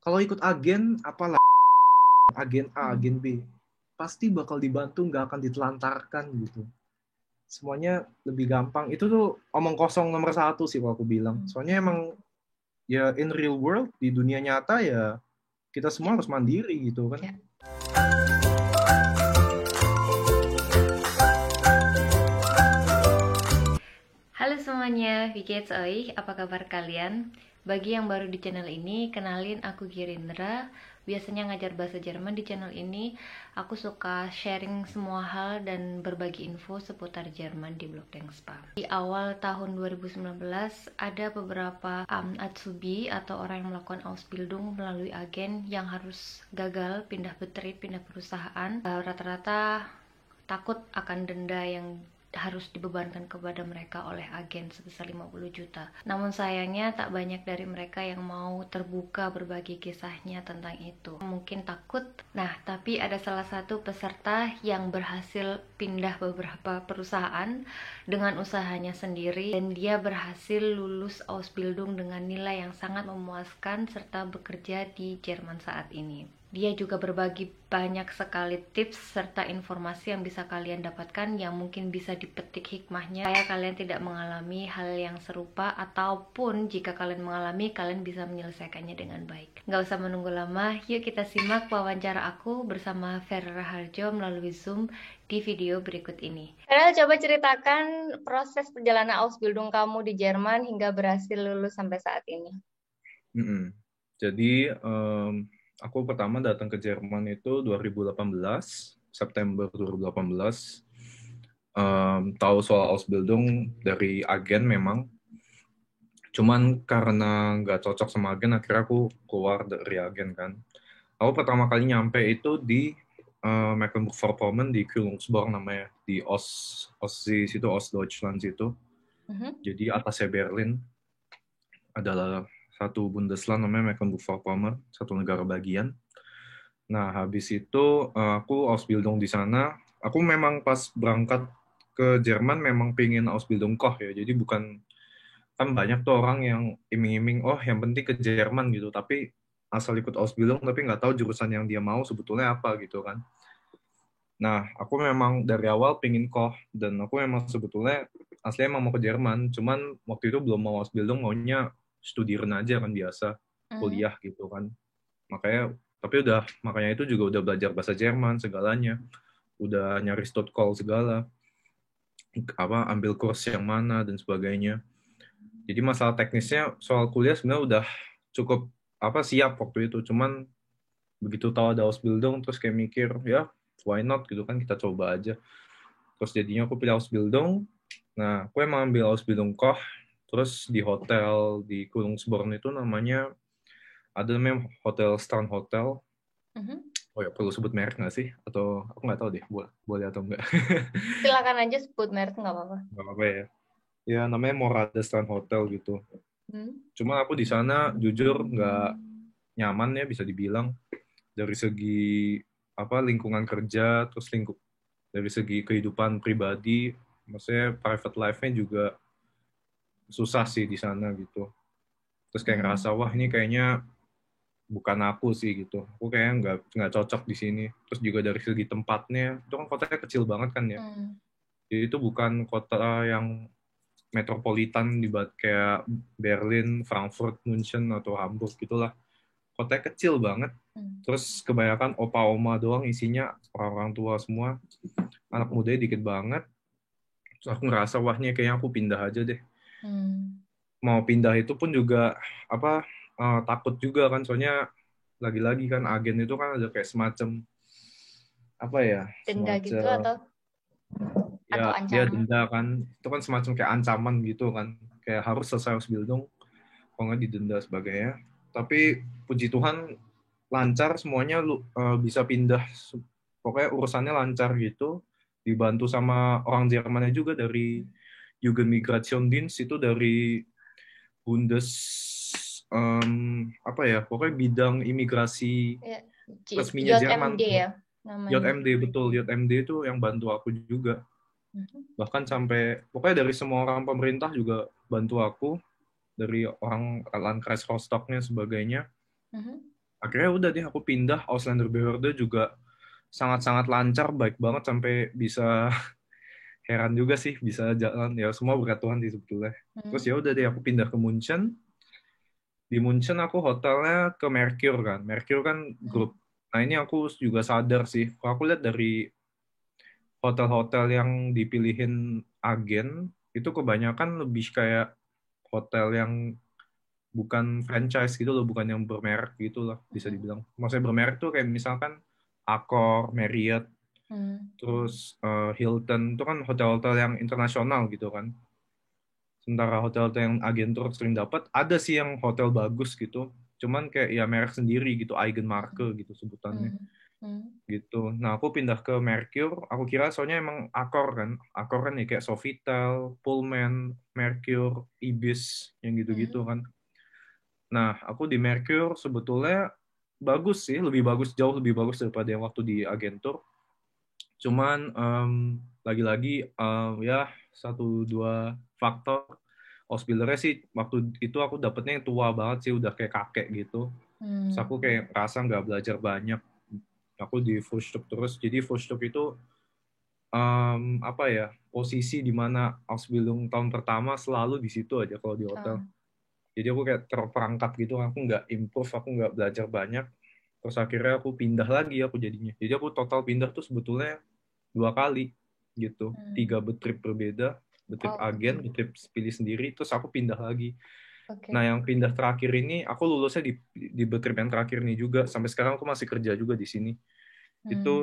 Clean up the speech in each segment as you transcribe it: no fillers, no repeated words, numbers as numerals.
Kalau ikut agen, apalah agen A, agen B, pasti bakal dibantu, nggak akan ditelantarkan gitu. Semuanya lebih gampang. Itu tuh omong kosong nomor satu sih kalau aku bilang. Soalnya emang ya in real world, di dunia nyata ya kita semua harus mandiri gitu kan. Ya. Halo semuanya, Vicky Oi, apa kabar kalian? Bagi yang baru di channel ini, kenalin aku Girindra. Biasanya ngajar bahasa Jerman di channel ini. Aku suka sharing semua hal dan berbagi info seputar Jerman di blog Dengspa. Di awal tahun 2019, ada beberapa Azubi atau orang yang melakukan Ausbildung melalui agen yang harus gagal pindah betrieb, pindah perusahaan. Rata-rata takut akan denda yang harus dibebankan kepada mereka oleh agen sebesar 50 juta. Namun sayangnya tak banyak dari mereka yang mau terbuka berbagi kisahnya tentang itu. Mungkin takut. Nah, tapi ada salah satu peserta yang berhasil pindah beberapa perusahaan dengan usahanya sendiri dan dia berhasil lulus Ausbildung dengan nilai yang sangat memuaskan serta bekerja di Jerman saat ini. Dia juga berbagi banyak sekali tips serta informasi yang bisa kalian dapatkan yang mungkin bisa dipetik hikmahnya supaya kalian tidak mengalami hal yang serupa, ataupun jika kalian mengalami, kalian bisa menyelesaikannya dengan baik. Nggak usah menunggu lama, yuk kita simak wawancara aku bersama Vera Harjo melalui Zoom di video berikut ini. Vera, coba ceritakan proses perjalanan Ausbildung kamu di Jerman hingga berhasil lulus sampai saat ini. Jadi aku pertama datang ke Jerman itu 2018, September 2018. Tahu soal Ausbildung dari agen memang. Cuman karena nggak cocok sama agen, akhirnya aku keluar dari agen kan. Aku pertama kali nyampe itu di Mecklenburg-Vorpommern di Kühlungsborn namanya, di di situ Ostdeutschland situ. Jadi atasnya Berlin adalah satu Bundesland namanya Mecklenburg-Vorpommern, satu negara bagian. Nah, habis itu aku Ausbildung di sana. Aku memang pas berangkat ke Jerman memang pengen Ausbildung Koch ya. Jadi bukan, kan banyak tuh orang yang iming-iming, oh yang penting ke Jerman gitu. Tapi asal ikut Ausbildung tapi nggak tahu jurusan yang dia mau sebetulnya apa gitu kan. Nah, aku memang dari awal pengen Koch. Dan aku memang sebetulnya aslinya emang mau ke Jerman. Cuman waktu itu belum mau Ausbildung, maunya studiren aja kan biasa. Kuliah gitu kan. Makanya itu juga udah belajar bahasa Jerman segalanya, udah nyari Stottcall segala, ambil kurs yang mana dan sebagainya. Jadi masalah teknisnya soal kuliah sebenarnya udah cukup siap waktu itu. Cuman begitu tahu ada Ausbildung terus kayak mikir ya why not gitu kan, kita coba aja. Terus jadinya aku pilih Ausbildung. Nah, aku emang ambil Ausbildung Koch. Terus di hotel di Kungsborn itu namanya Hotel Strand Hotel. Oh ya, perlu sebut merek nggak sih? Atau aku nggak tahu deh, boleh atau nggak. Silakan aja sebut merek, nggak apa-apa. Nggak apa-apa ya. Ya, namanya Morada Strand Hotel gitu. Cuma aku di sana jujur nggak nyaman ya, bisa dibilang. Dari segi lingkungan kerja, terus dari segi kehidupan pribadi, maksudnya private life-nya juga susah sih di sana gitu. Terus kayak ngerasa, wah ini kayaknya bukan aku sih gitu. Aku kayaknya nggak cocok di sini. Terus juga dari segi tempatnya, itu kan kotanya kecil banget kan ya. Jadi itu bukan kota yang metropolitan kayak Berlin, Frankfurt, München atau Hamburg gitulah. Kotanya kecil banget. Terus kebanyakan opa-oma doang isinya, orang-orang tua semua. Anak mudanya dikit banget. Terus aku ngerasa, wah ini kayaknya aku pindah aja deh. Mau pindah itu pun juga takut juga kan, soalnya lagi-lagi kan agen itu kan ada kayak semacam denda gitu atau ya dia ancaman? denda kan, itu kan semacam kayak ancaman gitu kan, kayak harus selesai Ausbildung kalau nggak didenda sebagainya. Tapi puji Tuhan lancar semuanya, bisa pindah, pokoknya urusannya lancar gitu, dibantu sama orang Jermannya juga dari Jugendmigration-Dienst, itu dari Bundes pokoknya bidang imigrasi Ya, resminya Jerman. JMD ya namanya. JMD, betul, JMD itu yang bantu aku juga. Bahkan sampai pokoknya dari semua orang pemerintah juga bantu aku, dari orang Landkreis Rostocknya sebagainya. akhirnya udah deh aku pindah. Auslander Behörde juga sangat-sangat lancar, baik banget sampai bisa heran juga sih bisa jalan. Ya semua berkat Tuhan sih sebetulnya. Terus Hmm. ya udah deh aku pindah ke Munchen. Di Munchen aku hotelnya ke Mercure kan. Mercure kan grup. Hmm. Nah ini aku juga sadar sih. Kalau aku lihat dari hotel-hotel yang dipilihin agen itu kebanyakan lebih kayak hotel yang bukan franchise gitu loh, bukan yang bermerek gitu lah bisa Hmm. dibilang. Maksudnya bermerek tuh kayak misalkan Accor, Marriott, Hmm. terus Hilton itu kan hotel-hotel yang internasional gitu kan. Sementara hotel-hotel yang agentur sering dapat, ada sih yang hotel bagus gitu. Cuman kayak ya merek sendiri gitu, Eigenmarke gitu sebutannya Hmm. Hmm. gitu. Nah, aku pindah ke Mercure, aku kira soalnya emang Accor kan. Accor kan ya kayak Sofitel, Pullman, Mercure, Ibis, yang Hmm. gitu-gitu kan. Nah, aku di Mercure sebetulnya bagus sih, lebih bagus, jauh lebih bagus daripada yang waktu di agentur. Cuman lagi-lagi ya satu dua faktor Ausbildernya sih waktu itu aku dapetnya yang tua banget sih, udah kayak kakek gitu. Terus Hmm. aku kayak rasa nggak belajar banyak. Aku di Frühstück terus. Jadi Frühstück itu apa ya, posisi di mana Ausbildung tahun pertama selalu di situ aja kalau di hotel. Ah. Jadi aku kayak terperangkap gitu, aku nggak improve, aku nggak belajar banyak. Terus akhirnya aku pindah lagi aku jadinya. Jadi aku total pindah tuh sebetulnya 2 kali gitu. Hmm. 3 betrip berbeda, betrip Wow. agen, betrip pilih sendiri, terus aku pindah lagi. Nah Oke. yang pindah terakhir ini, aku lulusnya di betrip yang terakhir ini juga. Sampai sekarang aku masih kerja juga di sini. Hmm. Itu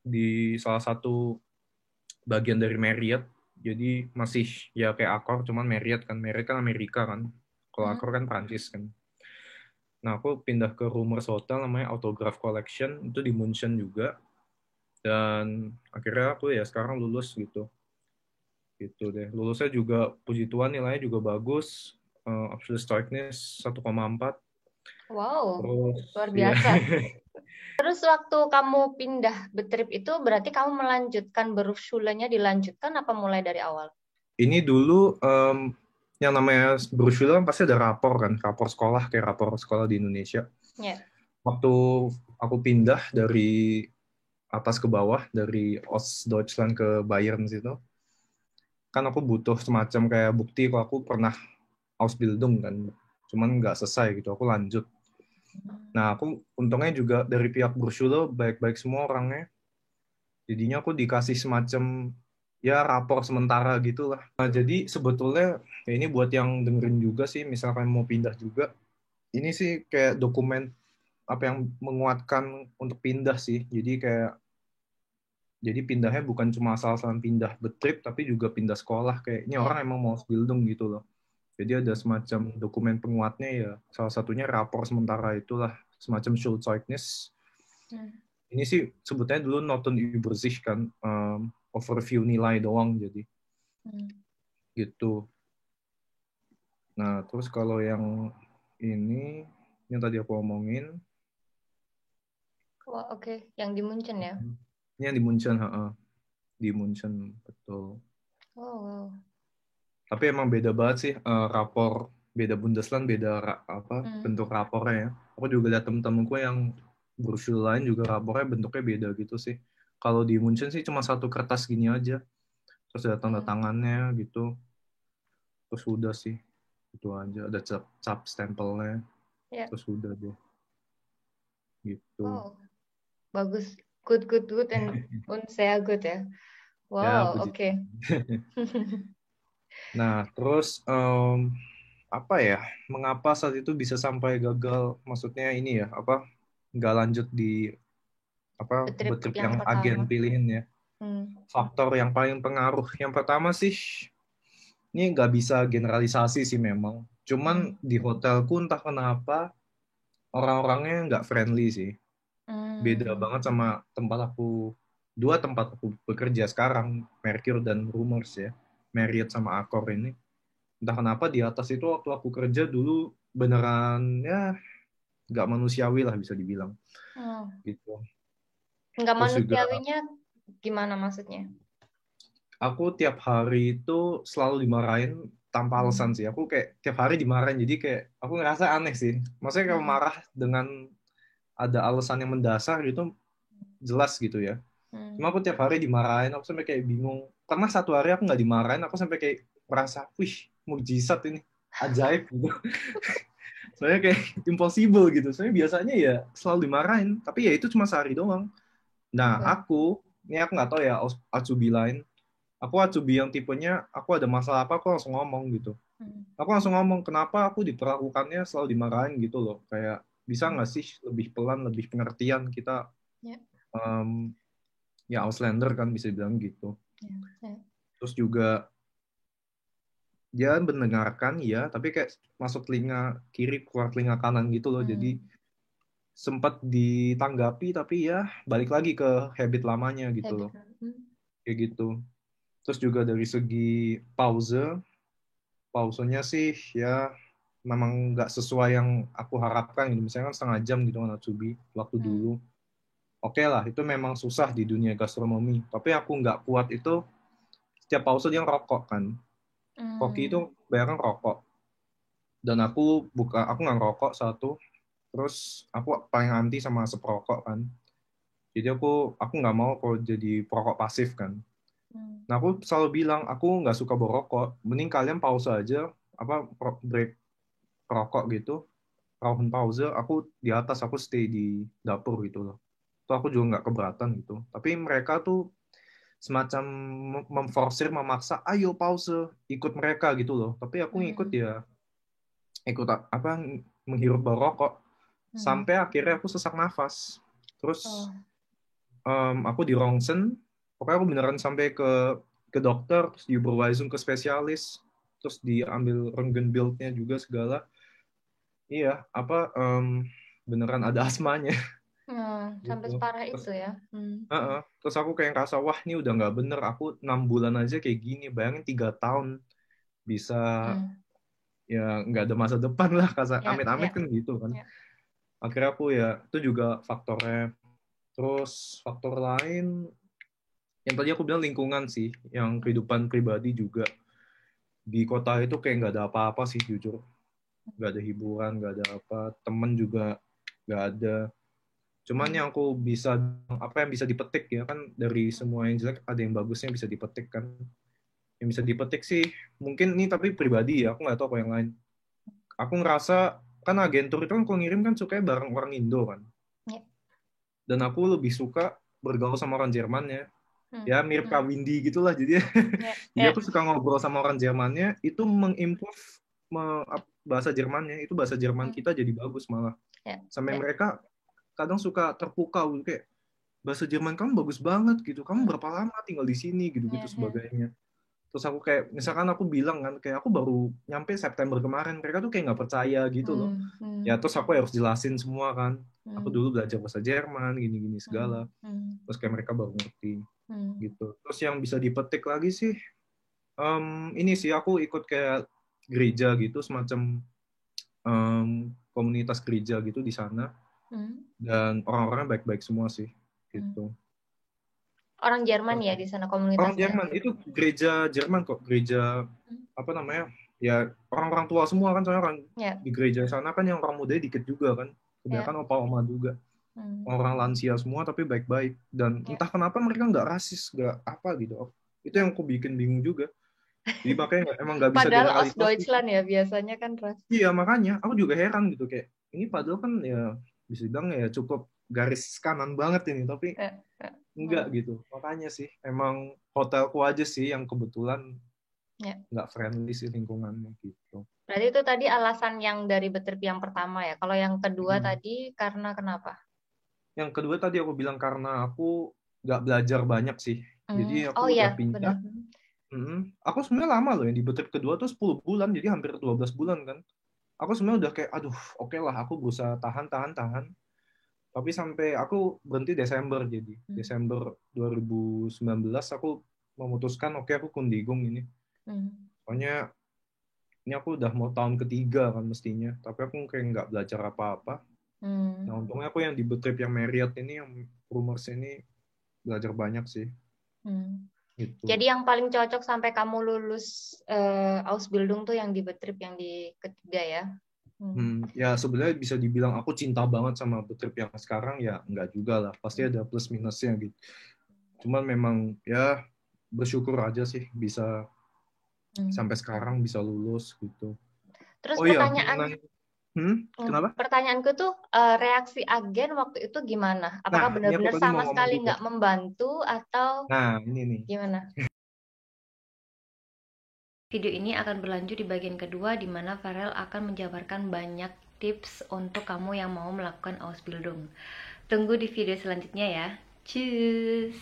di salah satu bagian dari Marriott. Jadi masih ya kayak Accor, cuman Marriott kan. Marriott kan Amerika kan. Kalau Hmm. Accor kan Prancis kan. Nah, aku pindah ke Rumors Hotel namanya Autograph Collection, itu di Munchen juga. Dan akhirnya aku ya sekarang lulus gitu. Gitu deh. Lulusnya juga puji Tuhan nilainya juga bagus. Abschlusszeugnis 1,4. Wow. Terus Luar ya biasa. Terus waktu kamu pindah Betrip itu berarti kamu melanjutkan berufschulanya dilanjutkan apa mulai dari awal? ini dulu yang namanya brosur kan pasti ada rapor kan, rapor sekolah kayak rapor sekolah di Indonesia. Ya. Waktu aku pindah dari atas ke bawah dari Ostdeutschland ke Bayern situ, kan aku butuh semacam kayak bukti kalau aku pernah Ausbildung kan, cuman nggak selesai gitu, aku lanjut. Nah, aku untungnya juga dari pihak Bersulo baik-baik semua orangnya, jadinya aku dikasih semacam ya rapor sementara gitulah. Nah, jadi sebetulnya ya ini buat yang dengerin juga sih, misalkan mau pindah juga, ini sih kayak dokumen apa yang menguatkan untuk pindah sih. Jadi pindahnya bukan cuma asal-asalan pindah betrip, tapi juga pindah sekolah. Kayak ini Ya. orang emang mau Ausbildung gitu loh. Jadi ada semacam dokumen penguatnya ya. Salah satunya rapor sementara itulah. Semacam Schulzeugnis. Hmm. Ini sih sebetulnya dulu Notenübersicht kan. Overview nilai doang jadi. Hmm. Gitu. Nah terus kalau yang ini, yang tadi aku omongin. Wah, oke. Yang di Munchen ya? Ini yang di Munchen. Di Munchen, betul. Oh, wow. Tapi emang beda banget sih rapor, beda Bundesland, beda apa Hmm. bentuk rapornya ya. Aku juga lihat temen-temenku yang brosur lain juga rapornya bentuknya beda gitu sih. Kalau di Munchen sih cuma satu kertas gini aja, terus ada tanda Hmm. tangannya gitu, terus udah sih itu aja. Ada cap, cap stempelnya, Ya. terus udah deh gitu. Wow. Bagus. Good, good, good, and sehr good ya. Ya Wow, puji oke. Tuhan. Nah terus apa ya? Mengapa saat itu bisa sampai gagal? Maksudnya ini ya apa? Nggak lanjut di apa Betrip betrip yang yang pertama. agen pilihin ya. Hmm. Faktor yang paling pengaruh yang pertama sih ini nggak bisa generalisasi sih memang. Hmm. Cuman di hotelku entah kenapa orang-orangnya nggak friendly sih. Beda Hmm. banget sama tempat aku, dua tempat aku bekerja sekarang, Mercure dan Rumors ya. Marriott sama Accor ini. Entah kenapa di atas itu waktu aku kerja dulu beneran ya nggak manusiawi lah bisa dibilang Hmm. gitu. Nggak Terus juga manusiawinya gimana maksudnya? aku tiap hari itu selalu dimarahin tanpa alasan sih. Aku kayak tiap hari dimarahin, jadi kayak aku ngerasa aneh sih. Maksudnya kalau marah dengan ada alasan yang mendasar gitu, jelas gitu ya. Cuma aku tiap hari dimarahin, aku sampai kayak bingung. Pernah satu hari aku nggak dimarahin, aku sampai kayak merasa, wih, mukjizat ini, ajaib gitu. Soalnya kayak impossible gitu. Soalnya biasanya ya selalu dimarahin, tapi ya itu cuma sehari doang. Nah, ini aku nggak tahu ya Atsubi lain. Aku Atsubi yang tipenya, aku ada masalah apa, aku langsung ngomong gitu. Aku langsung ngomong, kenapa aku diperlakukannya selalu dimarahin gitu loh. Kayak, bisa nggak sih lebih pelan, lebih pengertian kita, ya Outlander kan bisa bilang gitu. Terus juga, dia mendengarkan ya, tapi kayak masuk telinga kiri, keluar telinga kanan gitu loh. Jadi, sempat ditanggapi, tapi ya balik lagi ke habit lamanya gitu loh. Kayak gitu. Terus juga dari segi pausenya sih ya memang nggak sesuai yang aku harapkan gitu. Misalnya kan setengah jam gitu kan Atsubi waktu dulu. Oke lah, itu memang susah di dunia gastronomi. Tapi aku nggak kuat itu setiap pause dia ngerokok kan. Koki itu bayangkan rokok. Dan aku nggak ngerokok satu. Terus aku paling anti sama asap rokok kan. Jadi aku nggak mau kalau jadi perokok pasif kan. Nah aku selalu bilang aku nggak suka berokok. Mending kalian pause aja, break rokok gitu. Rauhan pause, aku di atas, aku stay di dapur gitu loh. Itu aku juga nggak keberatan gitu. Tapi mereka tuh semacam memforsir, memaksa, ayo pause, ikut mereka gitu loh. Tapi aku ngikut ya, ikut apa, menghirup bau rokok. Sampai akhirnya aku sesak nafas. Terus aku di rongsen, pokoknya aku beneran sampai ke dokter, terus diberwisung ke spesialis, terus diambil röntgen build-nya juga segala. Iya, beneran ada asmanya. Sampai Gitu. separah Terus, itu ya. terus aku kayak ngerasa, wah ini udah nggak bener. Aku 6 bulan aja kayak gini. Bayangin 3 tahun bisa ya nggak ada masa depan lah. Amit-amit kan gitu kan. Akhirnya aku ya itu juga faktornya. Terus faktor lain yang tadi aku bilang lingkungan sih, yang kehidupan pribadi juga di kota itu kayak nggak ada apa-apa sih jujur. Nggak ada hiburan, nggak ada apa. Temen juga nggak ada. Cuman yang aku bisa, apa yang bisa dipetik ya kan, dari semua yang jelek ada yang bagusnya bisa dipetik kan. Yang bisa dipetik sih, mungkin ini tapi pribadi ya, aku nggak tahu apa yang lain. Aku ngerasa, kan agentur itu kan kalau ngirim kan sukanya bareng orang Indo kan. Dan aku lebih suka bergaul sama orang Jermannya. Ya mirip Kak Windy gitulah, jadi jadi aku suka ngobrol sama orang Jermannya, itu mengimprove bahasa Jermannya, itu bahasa Jerman kita jadi bagus malah. Sampai mereka kadang suka terpukau kayak, bahasa Jerman kamu bagus banget gitu, kamu berapa lama tinggal di sini gitu-gitu sebagainya. Terus aku kayak, misalkan aku bilang kan, kayak aku baru nyampe September kemarin, mereka tuh kayak nggak percaya gitu loh. Ya terus aku harus jelasin semua kan, aku dulu belajar bahasa Jerman, gini-gini segala. Terus kayak mereka baru ngerti gitu. Terus yang bisa dipetik lagi sih, ini sih aku ikut kayak gereja gitu, semacam komunitas gereja gitu di sana. Dan orang-orangnya baik-baik semua sih gitu. Orang Jerman ya di sana Orang komunitasnya. Jerman itu gereja Jerman kok, gereja apa namanya, ya orang-orang tua semua kan, soalnya kan di gereja sana kan yang orang muda dikit juga kan, kebanyakan opa-oma juga, orang lansia semua tapi baik-baik, dan entah kenapa mereka nggak rasis, nggak apa gitu. Itu yang aku bikin bingung juga, jadi makanya emang nggak bisa Padahal generalisasi. Ostdeutschland ya biasanya kan rasis. Iya makanya aku juga heran gitu, kayak ini padahal kan ya bisa bilang ya cukup garis kanan banget ini, tapi enggak gitu. Makanya sih emang hotelku aja sih yang kebetulan nggak friendly sih lingkungannya gitu. Berarti itu tadi alasan yang dari Betrip yang pertama ya. Kalau yang kedua tadi karena kenapa? Yang kedua tadi aku bilang karena aku nggak belajar banyak sih. Jadi aku udah pindah. Aku sebenarnya lama loh yang di Betrip kedua tuh 10 bulan, jadi hampir 12 bulan kan. Aku sebenarnya udah kayak, aduh oke lah aku berusaha tahan. Tapi sampai aku berhenti Desember, jadi Desember 2019 aku memutuskan oke aku kundigung ini. Soalnya ini aku udah mau tahun ketiga kan mestinya, tapi aku kayak nggak belajar apa-apa. Nah untungnya aku yang di Betrip yang Marriott ini, yang Rumors ini belajar banyak sih. gitu. Jadi yang paling cocok sampai kamu lulus Ausbildung tuh yang di Betrip yang di ketiga ya. Ya sebenarnya bisa dibilang aku cinta banget sama Betrip yang sekarang, ya enggak juga lah, pasti ada plus minusnya gitu. Cuman memang ya bersyukur aja sih bisa sampai sekarang bisa lulus gitu. Terus Oh iya, mengenai kenapa? pertanyaanku tuh reaksi agen waktu itu gimana? Nah, Apakah ini aku benar-benar tadi mau sama ngomong sekali juga. nggak membantu atau Nah, ini nih. gimana? Video ini akan berlanjut di bagian kedua di mana Farel akan menjabarkan banyak tips untuk kamu yang mau melakukan Ausbildung. Tunggu di video selanjutnya ya. Cheers!